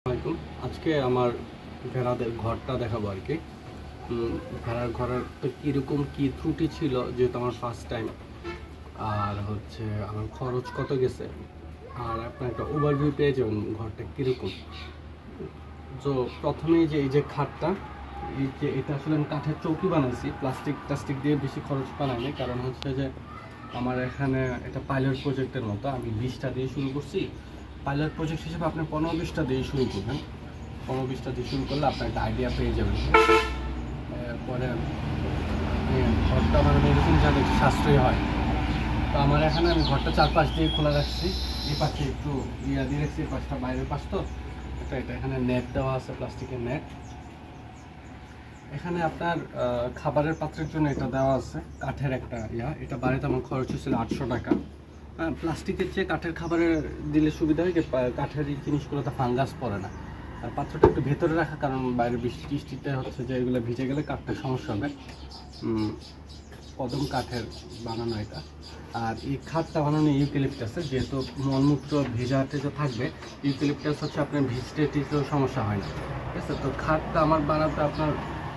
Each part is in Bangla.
আসসালামাইকুম। আজকে আমার ভেড়াদের ঘরটা দেখাবো আর কি। ভেড়ার ঘরের তো কীরকম কী ত্রুটি ছিল, যেহেতু আমার ফার্স্ট টাইম, আর হচ্ছে আমার খরচ কত গেছে, আর আপনার একটা ওভারভিউ পেয়ে যাবেন ঘরটা কীরকম। তো প্রথমেই যে এই যে খাটটা, এই যে এটা আসলে আমি কাঠের চৌকি বানাইছি, প্লাস্টিক দিয়ে বেশি খরচ বানাইনি, কারণ হচ্ছে যে আমার এখানে এটা পাইলট প্রজেক্টের মতো। আমি 20টা দিয়ে শুরু করছি। পাইলট প্রজেক্ট হিসেবে আপনি 15-20টা দিয়ে শুরু করবেন। 15-20টা দিয়ে শুরু করলে আপনার একটা আইডিয়া পেয়ে যাবেন। পরে ঘরটা মানে মেডিসিন যাতে সাশ্রয়ী হয়। তো আমার এখানে আমি ঘরটা চারপাশ দিয়ে খোলা রাখছি। এই পাশে একটু ইয়া দিয়ে রাখছি, এই পাশটা বাইরের পাশ তো এটা এখানে নেট দেওয়া আছে, প্লাস্টিকের নেট। এখানে আপনার খাবারের পাত্রের জন্য এটা দেওয়া আছে, কাঠের একটা এটা বাড়িতে আমার খরচ হয়েছিল 800 টাকা। হ্যাঁ, প্লাস্টিকের চেয়ে কাঠের খাবারে দিলে সুবিধা হয় যে কাঠের এই জিনিসগুলোতে ফাঙ্গাস পড়ে না। আর পাত্রটা একটু ভেতরে রাখা, কারণ বাইরে বৃষ্টিতে হচ্ছে যে এগুলো ভিজে গেলে কাঠটা সমস্যা হবে। কদম কাঠের বানানো এটা। আর এই খাটটা বানানো ইউক্যালিপটাসের, যেহেতু মলমূত্র ভেজাতে যে থাকবে, ইউক্যালিপটাস হচ্ছে আপনার ভিজতে টিজতেও সমস্যা হয় না। ঠিক আছে, তো খাটটা আমার বানাতে আপনার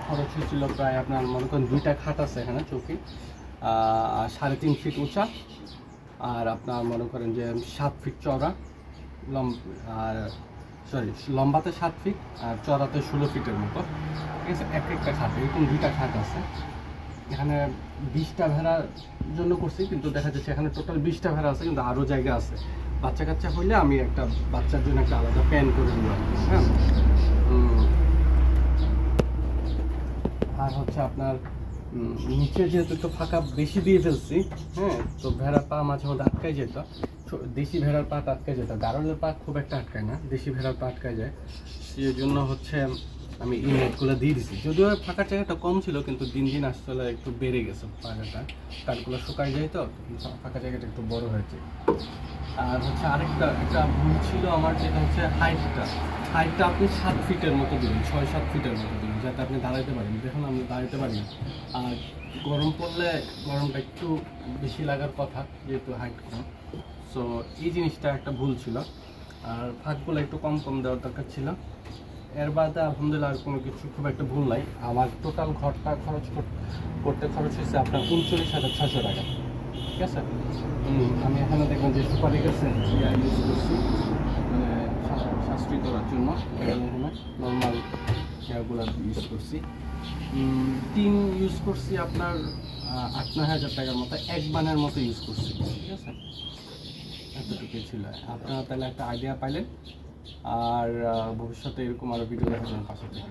খরচ হয়েছিল প্রায়, আপনার মনে করেন 2টা খাট আছে এখানে চৌকি, আর 3.5 ফিট উঁচা, আর আপনার মনে করেন যে 7 ফিট চওড়া, আর লম্বাতে 7 ফিট আর চওড়াতে 16 ফিটের মতো। ঠিক আছে, একটা খাট, এরকম 2টা খাট আছে। এখানে 20টা ভেড়ার জন্য করছি, কিন্তু দেখা যাচ্ছে এখানে টোটাল 20টা ভেড়া আছে, কিন্তু আরও জায়গা আছে। বাচ্চা কাচ্চা হইলে আমি একটা বাচ্চার জন্য একটা আলাদা প্যান করে দিলাম। হ্যাঁ, আর হচ্ছে আপনার নিচে যেহেতু একটু ফাঁকা বেশি দিয়ে ফেলছি, হ্যাঁ, তো ভেড়ার পা মাঝে মধ্যে আটকায় যেত। দেশি ভেড়ার পা আটকায় যেত, গারলের পা খুব একটা আটকায় না, দেশি ভেড়ার পা আটকায় যায়। সেই জন্য হচ্ছে আমি এই নেটগুলো দিয়ে দিছি। যদিও ফাঁকা জায়গাটা কম ছিল, কিন্তু দিন দিন আসলে একটু বেড়ে গেছে ফাঁকাটা, কাঠগুলো শুকায় যায়, তো ফাঁকা জায়গাটা একটু বড় হয়েছে। আর হচ্ছে একটা ভুল ছিল আমার, যেটা হচ্ছে হাইটটা আপনি 7 ফিটের মতো দিবেন, 6-7 ফিটের মতো দিবেন, যাতে আপনি দাঁড়াইতে পারেন। দেখুন আমি দাঁড়াইতে পারি না। আর গরম পড়লে গরমটা একটু বেশি লাগার কথা, যেহেতু হাইট কম। সো এই জিনিসটা একটা ভুল ছিল। আর ফাঁকগুলো একটু কম দেওয়ার দরকার ছিল। এর বাদে আলহামদুলিল্লাহ আর কোনো কিছু খুব একটা ভুল নাই। আমার টোটাল ঘরটা করতে খরচ হয়েছে আপনার 39,600 টাকা। ঠিক আছে, আমি এখানে দেখবেন যে সুপারি গাছের ইউজ করছি, মানে সাশ্রয়ী করার জন্য এখানে নর্মাল ইয়াগুলো ইউজ করছি। টিন ইউজ করছি আপনার 8-9 হাজার টাকার মতো, এক বানের মতো ইউজ করছি। ঠিক আছে, এতটুকুই ছিল। আপনারা তাহলে একটা আইডিয়া পাইলেন। আর ভবিষ্যতে এরকম আরও ভিডিও দেখার জন্য পাশে থেকে